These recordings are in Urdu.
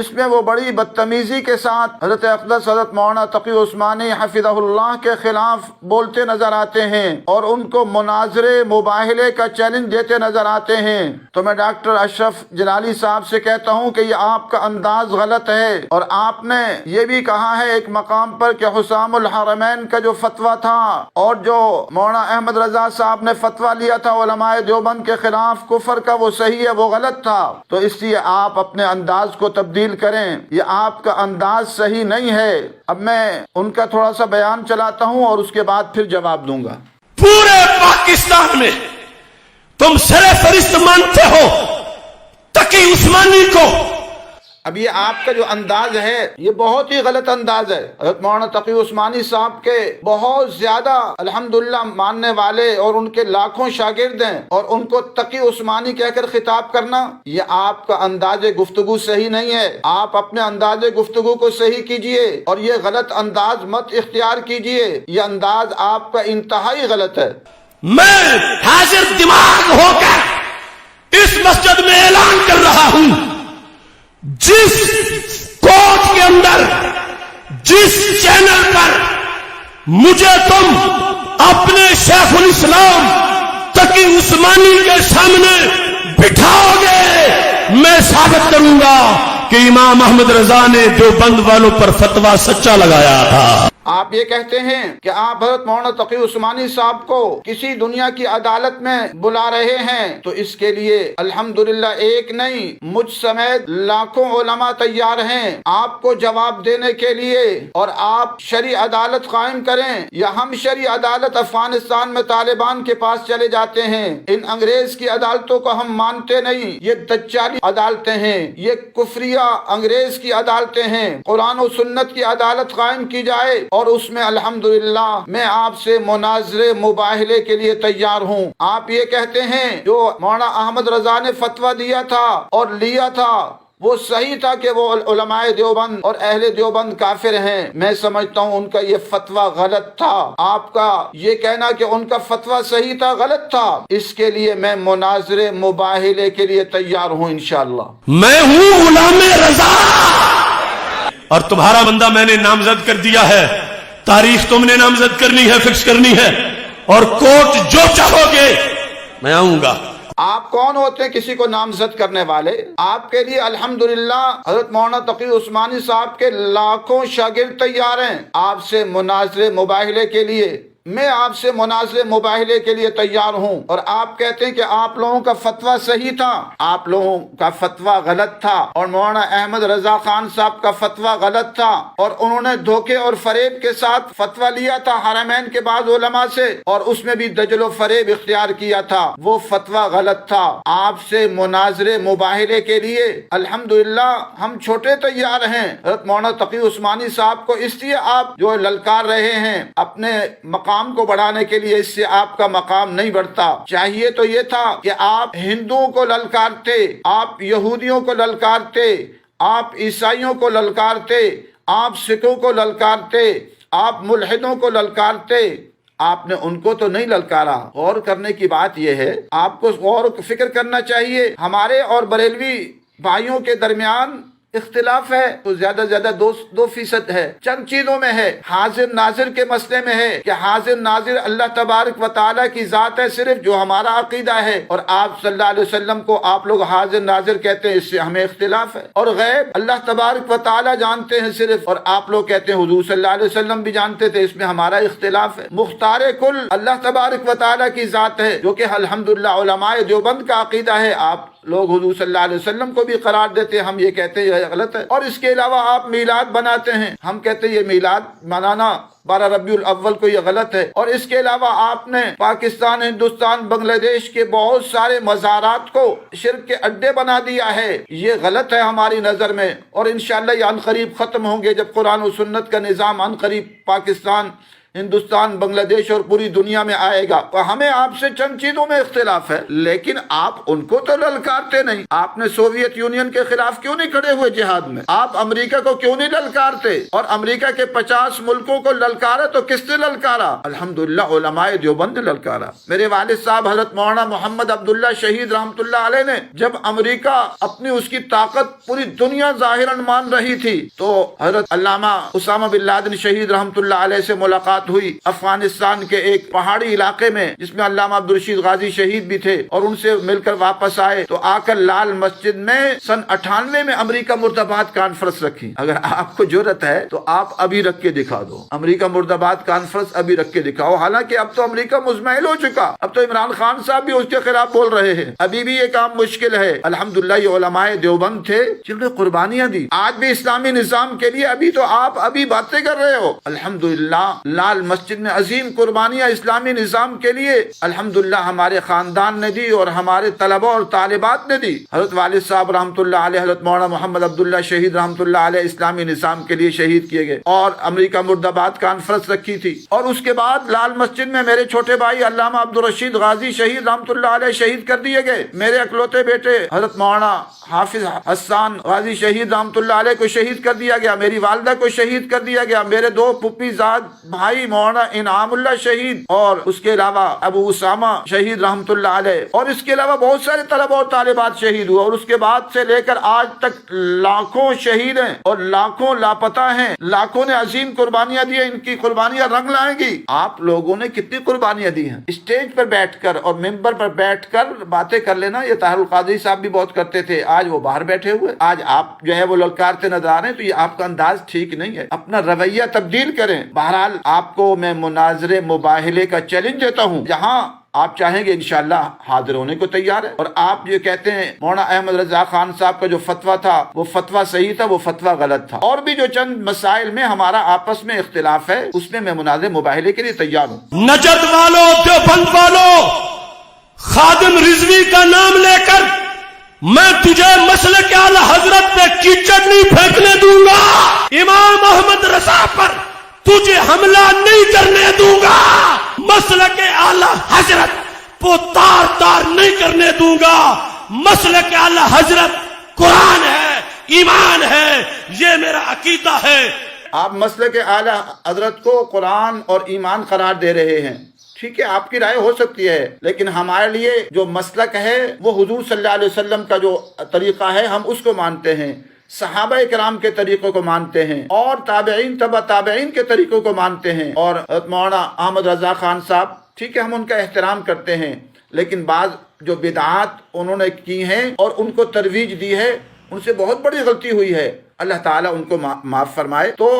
اس میں وہ بڑی بدتمیزی کے ساتھ حضرت اقدس حضرت مولانا تقی عثمانی حفظہ اللہ کے خلاف بولتے نظر آتے ہیں اور ان کو مناظرے مباہلے کا چیلنج دیتے نظر آتے ہیں۔ تو میں ڈاکٹر اشرف جلالی صاحب سے کہتا ہوں کہ یہ آپ کا انداز غلط ہے، اور آپ نے یہ بھی کہا ہے ایک مقام پر کہ حسام الحرمین کا جو فتویٰ تھا اور جو مولانا احمد رضا صاحب نے فتویٰ لیا تھا علماء دیوبند کے خلاف کفر کا، وہ صحیح ہے، وہ غلط تھا۔ تو اس لیے آپ اپنے انداز کو تبدیل کریں، یہ آپ کا انداز صحیح نہیں ہے۔ اب میں ان کا تھوڑا سا بیان چلاتا ہوں اور اس کے بعد پھر جواب دوں گا۔ پورے پاکستان میں تم سر فہرست مانتے ہو تقی عثمانی کو۔ اب یہ آپ کا جو انداز ہے یہ بہت ہی غلط انداز ہے۔ حضرت مولانا تقی عثمانی صاحب کے بہت زیادہ الحمدللہ ماننے والے اور ان کے لاکھوں شاگرد ہیں، اور ان کو تقی عثمانی کہہ کر خطاب کرنا، یہ آپ کا انداز گفتگو صحیح نہیں ہے۔ آپ اپنے انداز گفتگو کو صحیح کیجئے اور یہ غلط انداز مت اختیار کیجئے، یہ انداز آپ کا انتہائی غلط ہے۔ میں حاضر دماغ ہو کر اس مسجد میں اعلان کر رہا ہوں، جس کوٹ کے اندر جس چینل پر مجھے تم اپنے شیخ الاسلام تقی عثمانی کے سامنے بٹھاؤ گے، میں ثابت کروں گا کہ امام احمد رضا نے دیوبند والوں پر فتویٰ سچا لگایا تھا۔ آپ یہ کہتے ہیں کہ آپ حضرت مولانا تقی عثمانی صاحب کو کسی دنیا کی عدالت میں بلا رہے ہیں، تو اس کے لیے الحمدللہ ایک نہیں مجھ سمیت لاکھوں علماء تیار ہیں آپ کو جواب دینے کے لیے، اور آپ شرعی عدالت قائم کریں، یا ہم شرعی عدالت افغانستان میں طالبان کے پاس چلے جاتے ہیں۔ ان انگریز کی عدالتوں کو ہم مانتے نہیں، یہ دجالی عدالتیں ہیں، یہ کفریہ انگریز کی عدالتیں ہیں۔ قرآن و سنت کی عدالت قائم کی جائے، اور اس میں الحمدللہ میں آپ سے مناظرے مباہلے کے لیے تیار ہوں۔ آپ یہ کہتے ہیں جو مولانا احمد رضا نے فتویٰ دیا تھا اور لیا تھا وہ صحیح تھا کہ وہ علماء دیوبند اور اہل دیوبند کافر ہیں، میں سمجھتا ہوں ان کا یہ فتویٰ غلط تھا۔ آپ کا یہ کہنا کہ ان کا فتویٰ صحیح تھا غلط تھا، اس کے لیے میں مناظرے مباہلے کے لیے تیار ہوں انشاءاللہ۔ میں ہوں غلام رضا اور تمہارا بندہ میں نے نامزد کر دیا ہے، تاریخ تم نے نامزد کرنی ہے، فکس کرنی ہے، اور کوٹ جو چاہو گے میں آؤں گا۔ آپ کون ہوتے ہیں کسی کو نامزد کرنے والے؟ آپ کے لیے الحمدللہ حضرت مولانا تقی عثمانی صاحب کے لاکھوں شاگرد تیار ہیں آپ سے مناظرے مباہلے کے لیے۔ میں آپ سے مناظرے مباہلے کے لیے تیار ہوں، اور آپ کہتے ہیں کہ آپ لوگوں کا فتویٰ صحیح تھا، آپ لوگوں کا فتویٰ غلط تھا، اور مولانا احمد رضا خان صاحب کا فتویٰ غلط تھا، اور انہوں نے دھوکے اور فریب کے ساتھ فتویٰ لیا تھا حرمین کے بعض علماء سے، اور اس میں بھی دجل و فریب اختیار کیا تھا، وہ فتویٰ غلط تھا۔ آپ سے مناظرے مباہلے کے لیے الحمدللہ ہم چھوٹے تیار ہیں۔ حضرت مولانا تقی عثمانی صاحب کو اس لیے آپ جو للکار رہے ہیں اپنے مقام کو بڑھانے کے لیے، اس سے آپ کا مقام نہیں بڑھتا۔ چاہیے تو یہ تھا کہ آپ ہندوؤں کو للکارتے، آپ یہودیوں کو للکارتے، آپ عیسائیوں کو للکارتے، آپ سکھوں کو للکارتے، آپ ملحدوں کو للکارتے۔ آپ نے ان کو تو نہیں للکارا۔ غور کرنے کی بات یہ ہے، آپ کو غور و فکر کرنا چاہیے۔ ہمارے اور بریلوی بھائیوں کے درمیان اختلاف ہے تو زیادہ سے زیادہ 2% ہے، چند چیزوں میں ہے۔ حاضر ناظر کے مسئلے میں ہے کہ حاضر ناظر اللہ تبارک و تعالیٰ کی ذات ہے صرف، جو ہمارا عقیدہ ہے، اور آپ صلی اللہ علیہ وسلم کو آپ لوگ حاضر ناظر کہتے ہیں، اس سے ہمیں اختلاف ہے۔ اور غیب اللہ تبارک و تعالیٰ جانتے ہیں صرف، اور آپ لوگ کہتے ہیں حضور صلی اللہ علیہ وسلم بھی جانتے تھے، اس میں ہمارا اختلاف ہے۔ مختار کل اللہ تبارک و تعالیٰ کی ذات ہے، جو کہ الحمدللہ علماء دیوبند کا عقیدہ ہے۔ آپ لوگ حضور صلی اللہ علیہ وسلم کو بھی قرار دیتے ہیں، ہم یہ کہتے ہیں یہ غلط ہے۔ اور اس کے علاوہ آپ میلاد بناتے ہیں، ہم کہتے ہیں یہ میلاد منانا 12 ربیع الاول کو یہ غلط ہے۔ اور اس کے علاوہ آپ نے پاکستان، ہندوستان، بنگلہ دیش کے بہت سارے مزارات کو شرک کے اڈے بنا دیا ہے، یہ غلط ہے ہماری نظر میں، اور انشاءاللہ یہ عنقریب ختم ہوں گے جب قرآن و سنت کا نظام عنقریب پاکستان ہندوستان، بنگلہ دیش اور پوری دنیا میں آئے گا۔ تو ہمیں آپ سے چند چیزوں میں اختلاف ہے، لیکن آپ ان کو تو للکارتے نہیں۔ آپ نے سوویت یونین کے خلاف کیوں نہیں کھڑے ہوئے جہاد میں؟ آپ امریکہ کو کیوں نہیں للکارتے؟ اور امریکہ کے 50 ملکوں کو للکارا تو کس نے للکارا؟ الحمدللہ علماء دیوبند نے للکارا۔ میرے والد صاحب حضرت مولانا محمد عبداللہ شہید رحمۃ اللہ علیہ نے جب امریکہ اپنی اس کی طاقت پوری دنیا ظاہراً مان رہی تھی تو حضرت علامہ اسامہ بن لادن شہید رحمۃ اللہ علیہ سے ملاقات ہوئی افغانستان کے ایک پہاڑی علاقے میں، جس میں علامہ عبدالرشید غازی شہید بھی تھے، اور ان سے مل کر واپس آئے تو آ کر لال مسجد میں سن 98 میں امریکہ مرد آباد کانفرنس رکھی۔ اگر آپ کو جرأت ہے تو آپ ابھی رکھ کے دکھا دو، امریکہ مرد آباد کانفرنس ابھی رکھ کے دکھاؤ۔ حالانکہ اب تو امریکہ مزمحل ہو چکا، اب تو عمران خان صاحب بھی اس کے خلاف بول رہے ہیں، ابھی بھی یہ کام مشکل ہے۔ الحمدللہ یہ علماء دیوبند تھے جنہوں نے قربانیاں دی، آج بھی اسلامی نظام کے لیے۔ ابھی تو آپ ابھی باتیں کر رہے ہو، الحمدللہ لال مسجد میں عظیم قربانیاں اسلامی نظام کے لیے الحمدللہ ہمارے خاندان نے دی اور ہمارے طلبہ اور طالبات نے دی۔ حضرت والد صاحب رحمۃ اللہ علیہ، حضرت مولانا محمد عبداللہ شہید رحمۃ اللہ علیہ اسلامی نظام کے لیے شہید کیے گئے، اور امریکہ مرد آباد کانفرنس رکھی تھی، اور اس کے بعد لال مسجد میں میرے چھوٹے بھائی علامہ عبدالرشید غازی شہید رحمۃ اللہ علیہ شہید کر دیے گئے۔ میرے اکلوتے بیٹے حضرت مولانا حافظ حسان غازی شہید رحمۃ اللہ علیہ کو شہید کر دیا گیا، میری والدہ کو شہید کر دیا گیا، میرے 2 پھپھی زاد بھائی مولانا انعام اللہ شہید، اور اس کے علاوہ ابو اسامہ شہید رحمۃ اللہ علیہ، اور اس کے علاوہ بہت سارے طلبہ اور طالبات شہید ہوئے، اور اس کے بعد سے لے کر آج تک لاکھوں شہید ہیں اور لاکھوں لاپتہ ہیں، لاکھوں نے عظیم قربانیاں دی ہیں، ان کی قربانیاں رنگ لائیں گی۔ آپ لوگوں نے کتنی قربانیاں دی ہیں؟ اسٹیج پر بیٹھ کر اور ممبر پر بیٹھ کر باتیں کر لینا، یہ طاہر القادری صاحب بھی بہت کرتے تھے، آج وہ باہر بیٹھے ہوئے، آج آپ جو ہے وہ للکارتے نظر آ رہے ہیں، تو یہ آپ کا انداز ٹھیک نہیں ہے، اپنا رویہ تبدیل کریں۔ بہرحال آپ کو میں مناظرے مباہلے کا چیلنج دیتا ہوں، جہاں آپ چاہیں گے انشاءاللہ حاضر ہونے کو تیار ہے۔ اور آپ یہ کہتے ہیں مولانا احمد رضا خان صاحب کا جو فتویٰ تھا وہ فتویٰ صحیح تھا، وہ فتویٰ غلط تھا، اور بھی جو چند مسائل میں ہمارا آپس میں اختلاف ہے اس میں مناظرے مباہلے کے لیے تیار ہوں۔ نجد والوں، دیوبند والوں، خادم رضوی کا نام لے کر میں تجھے مسلک اعلی حضرت پہ کیچڑ نہیں پھینکنے دوں گا، امام احمد رضا پر تجھے حملہ نہیں کرنے دوں گا، مسلک اعلی حضرت کو تار تار نہیں کرنے دوں گا۔ مسلک اعلی حضرت قرآن ہے، ایمان ہے، یہ میرا عقیدہ ہے۔ آپ مسلک اعلی حضرت کو قرآن اور ایمان قرار دے رہے ہیں، ٹھیک ہے، آپ کی رائے ہو سکتی ہے، لیکن ہمارے لیے جو مسلک ہے وہ حضور صلی اللہ علیہ وسلم کا جو طریقہ ہے ہم اس کو مانتے ہیں، صحابہ کرام کے طریقوں کو مانتے ہیں، اور تابعین تبع تابعین کے طریقوں کو مانتے ہیں، اور مولانا احمد رضا خان صاحب، ٹھیک ہے، ہم ان کا احترام کرتے ہیں، لیکن بعض جو بدعات انہوں نے کی ہیں اور ان کو ترویج دی ہے، ان سے بہت بڑی غلطی ہوئی ہے، اللہ تعالیٰ ان کو معاف فرمائے۔ تو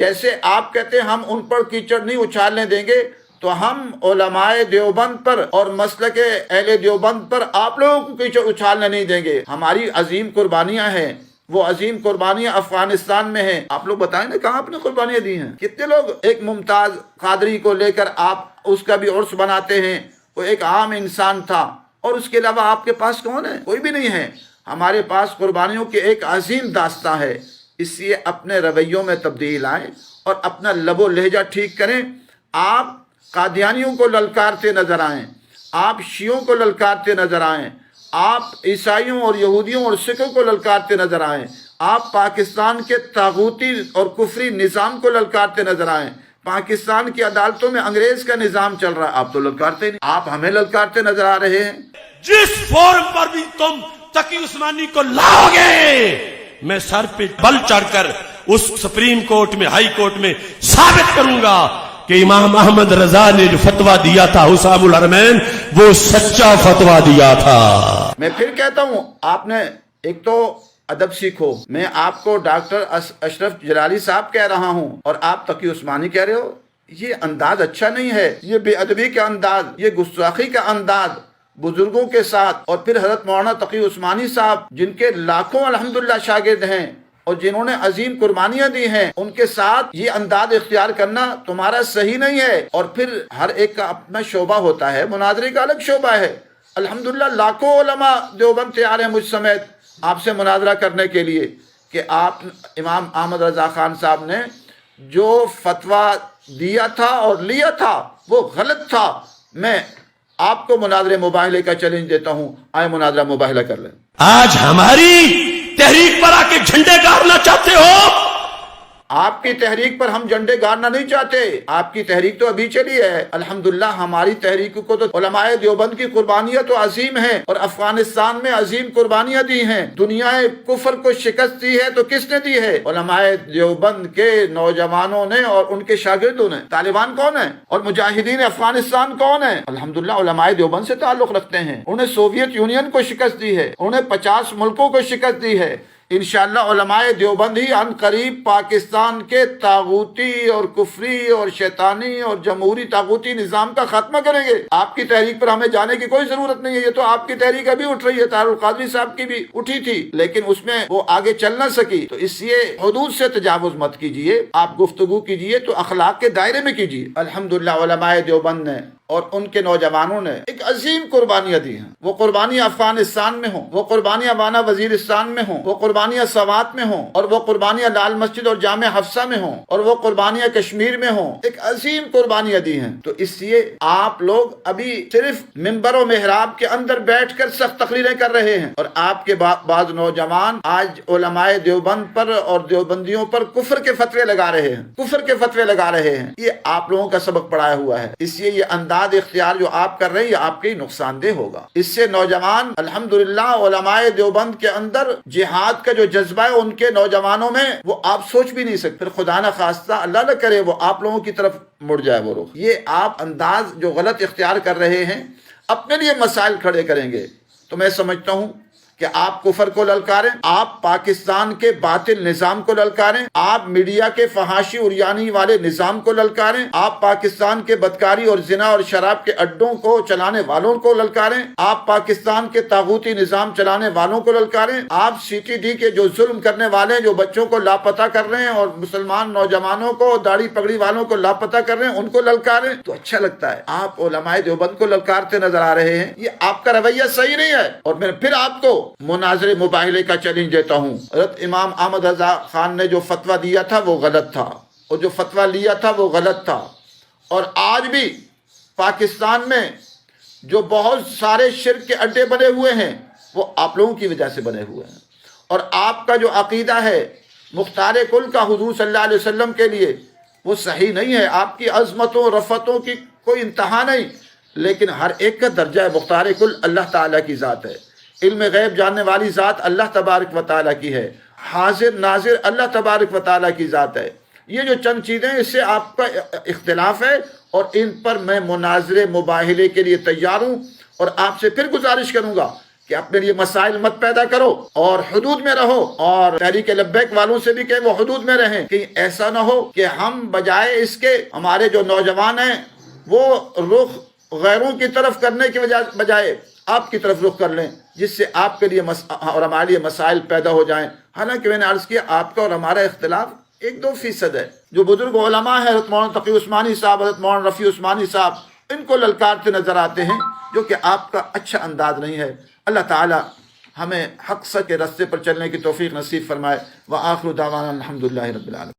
جیسے آپ کہتے ہیں ہم ان پر کیچڑ نہیں اچھالنے دیں گے، تو ہم علماء دیوبند پر اور مسلک اہل دیوبند پر آپ لوگوں کو کیچڑ اچھالنے نہیں دیں گے۔ ہماری عظیم قربانیاں ہیں، وہ عظیم قربانیاں افغانستان میں ہیں، آپ لوگ بتائیں نا کہاں اپنے قربانیاں دی ہیں؟ کتنے لوگ ایک ممتاز قادری کو لے کر آپ اس کا بھی عرس بناتے ہیں، وہ ایک عام انسان تھا، اور اس کے علاوہ آپ کے پاس کون ہے؟ کوئی بھی نہیں ہے۔ ہمارے پاس قربانیوں کی ایک عظیم داستاں ہے، اس لیے اپنے رویوں میں تبدیل آئیں اور اپنا لب و لہجہ ٹھیک کریں۔ آپ قادیانیوں کو للکارتے نظر آئیں، آپ شیعوں کو للکارتے نظر آئیں، آپ عیسائیوں اور یہودیوں اور سکھوں کو للکارتے نظر آئیں، آپ پاکستان کے طاغوتی اور کفری نظام کو للکارتے نظر آئیں، پاکستان کی عدالتوں میں انگریز کا نظام چل رہا ہے، آپ تو للکارتے نہیں، آپ ہمیں للکارتے نظر آ رہے ہیں۔ جس فورم پر بھی تم تقی عثمانی کو لاؤ گے، میں سر پہ بل چڑھ کر اس سپریم کورٹ میں، ہائی کورٹ میں ثابت کروں گا کہ امام احمد رضا نے جو فتویٰ دیا تھا حسام الحرمین، وہ سچا فتویٰ دیا تھا۔ میں پھر کہتا ہوں، آپ نے ایک تو ادب سیکھو، میں آپ کو ڈاکٹر اشرف جلالی صاحب کہہ رہا ہوں اور آپ تقی عثمانی کہہ رہے ہو، یہ انداز اچھا نہیں ہے، یہ بے ادبی کا انداز، یہ گستاخی کا انداز بزرگوں کے ساتھ، اور پھر حضرت مولانا تقی عثمانی صاحب جن کے لاکھوں الحمدللہ شاگرد ہیں اور جنہوں نے عظیم قربانیاں دی ہیں، ان کے ساتھ یہ انداز اختیار کرنا تمہارا صحیح نہیں ہے۔ اور پھر ہر ایک کا اپنا شعبہ ہوتا ہے، مناظرے کا الگ شعبہ ہے، الحمدللہ لاکھوں علماء دیوبند تیار ہیں مجھ سمیت آپ سے مناظرہ کرنے کے لیے، کہ آپ امام احمد رضا خان صاحب نے جو فتویٰ دیا تھا اور لیا تھا وہ غلط تھا. میں آپ کو مناظرے مباہلے کا چیلنج دیتا ہوں, آئے مناظرہ مباہلہ کر لیں. آج ہماری تحریک پر آ کے جھنڈے گاڑنا چاہتے ہو؟ آپ کی تحریک پر ہم جھنڈے گاڑنا نہیں چاہتے. آپ کی تحریک تو ابھی چلی ہے. الحمدللہ ہماری تحریک کو تو علماء دیوبند کی قربانیاں تو عظیم ہیں, اور افغانستان میں عظیم قربانیاں دی ہیں. دنیا کفر کو شکست دی ہے تو کس نے دی ہے؟ علماء دیوبند کے نوجوانوں نے اور ان کے شاگردوں نے. طالبان کون ہیں اور مجاہدین افغانستان کون ہیں؟ الحمدللہ علماء دیوبند سے تعلق رکھتے ہیں. انہیں سوویت یونین کو شکست دی ہے, انہیں 50 ملکوں کو شکست دی ہے. انشاءاللہ علماء دیوبند ہی ان قریب پاکستان کے طاغوتی اور کفری اور شیطانی اور جمہوری طاغوتی نظام کا خاتمہ کریں گے. آپ کی تحریک پر ہمیں جانے کی کوئی ضرورت نہیں ہے. یہ تو آپ کی تحریک ابھی اٹھ رہی ہے, طاہر القادری صاحب کی بھی اٹھی تھی, لیکن اس میں وہ آگے چل نہ سکی. تو اس لیے حدود سے تجاوز مت کیجیے. آپ گفتگو کیجیے تو اخلاق کے دائرے میں کیجیے. الحمدللہ علماء دیوبند نے اور ان کے نوجوانوں نے ایک عظیم قربانیاں دی ہیں. وہ قربانیاں افغانستان میں ہوں, وہ قربانیاں وانا وزیرستان میں ہوں, وہ قربانیاں سوات میں ہوں, اور وہ قربانیاں لال مسجد اور جامع حفصہ میں ہوں, اور وہ قربانیاں کشمیر میں ہوں. ایک عظیم قربانیاں دی ہیں. تو اس لیے آپ لوگ ابھی صرف منبر و محراب کے اندر بیٹھ کر سخت تقریریں کر رہے ہیں, اور آپ کے بعض نوجوان آج علماء دیوبند پر اور دیوبندیوں پر کفر کے فتوے لگا رہے ہیں, کفر کے فتوے لگا رہے ہیں. یہ آپ لوگوں کا سبق پڑھایا ہوا ہے. اس لیے یہ انداز اختیار جو آپ کر رہے ہیں یہ آپ کے نقصان دہ ہوگا. اس سے نوجوان الحمدللہ علماء دیوبند کے اندر جہاد کا جو جذبہ ہے ان کے نوجوانوں میں, وہ آپ سوچ بھی نہیں سکتے. پھر خدا نہ خواستہ اللہ نہ کرے وہ آپ لوگوں کی طرف مڑ جائے وہ رخ. یہ آپ انداز جو غلط اختیار کر رہے ہیں اپنے لیے مسائل کھڑے کریں گے. تو میں سمجھتا ہوں کہ آپ کفر کو للکاریں, آپ پاکستان کے باطل نظام کو للکاریں, آپ میڈیا کے فحاشی اریانی والے نظام کو للکاریں, آپ پاکستان کے بدکاری اور زنا اور شراب کے اڈوں کو چلانے والوں کو للکاریں, آپ پاکستان کے طاغوتی نظام چلانے والوں کو للکاریں, آپ سی ٹی ڈی کے جو ظلم کرنے والے ہیں, جو بچوں کو لاپتہ کر رہے ہیں اور مسلمان نوجوانوں کو داڑھی پگڑی والوں کو لاپتہ کر رہے ہیں, ان کو للکاریں. تو اچھا لگتا ہے. آپ علماء دیوبند کو للکارتے نظر آ رہے ہیں. یہ آپ کا رویہ صحیح نہیں ہے. اور میں پھر آپ کو مناظرے مباہلے کا چیلنج دیتا ہوں. حضرت امام احمد رضا خان نے جو فتویٰ دیا تھا وہ غلط تھا, اور جو فتویٰ لیا تھا وہ غلط تھا. اور آج بھی پاکستان میں جو بہت سارے شرک کے اڈے بنے ہوئے ہیں وہ آپ لوگوں کی وجہ سے بنے ہوئے ہیں. اور آپ کا جو عقیدہ ہے مختار کل کا حضور صلی اللہ علیہ وسلم کے لیے وہ صحیح نہیں ہے. آپ کی عظمتوں رفتوں کی کوئی انتہا نہیں, لیکن ہر ایک کا درجہ ہے. مختار کل اللہ تعالیٰ کی ذات ہے, علم غیب جاننے والی ذات اللہ تبارک و تعالیٰ کی ہے, حاضر ناظر اللہ تبارک و تعالیٰ کی ذات ہے. یہ جو چند چیزیں اس سے آپ کا اختلاف ہے, اور ان پر میں مناظرے مباہلے کے لیے تیار ہوں. اور آپ سے پھر گزارش کروں گا کہ اپنے لیے مسائل مت پیدا کرو اور حدود میں رہو, اور تحریک لبیک والوں سے بھی کہ وہ حدود میں رہیں. کہ ایسا نہ ہو کہ ہم بجائے اس کے ہمارے جو نوجوان ہیں وہ رخ غیروں کی طرف کرنے کی بجائے آپ کی طرف رخ کر لیں, جس سے آپ کے لیے اور ہمارے لیے مسائل پیدا ہو جائیں. حالانکہ میں نے عرض کیا آپ کا اور ہمارا اختلاف 1-2% ہے. جو بزرگ علماء ہیں حضرت مولانا تقی عثمانی صاحب, حضرت مولانا رفیع عثمانی صاحب, ان کو للکارتے نظر آتے ہیں, جو کہ آپ کا اچھا انداز نہیں ہے. اللہ تعالی ہمیں حق سچ کے راستے پر چلنے کی توفیق نصیب فرمائے. وآخر دعوانا الحمدللہ رب العالمین.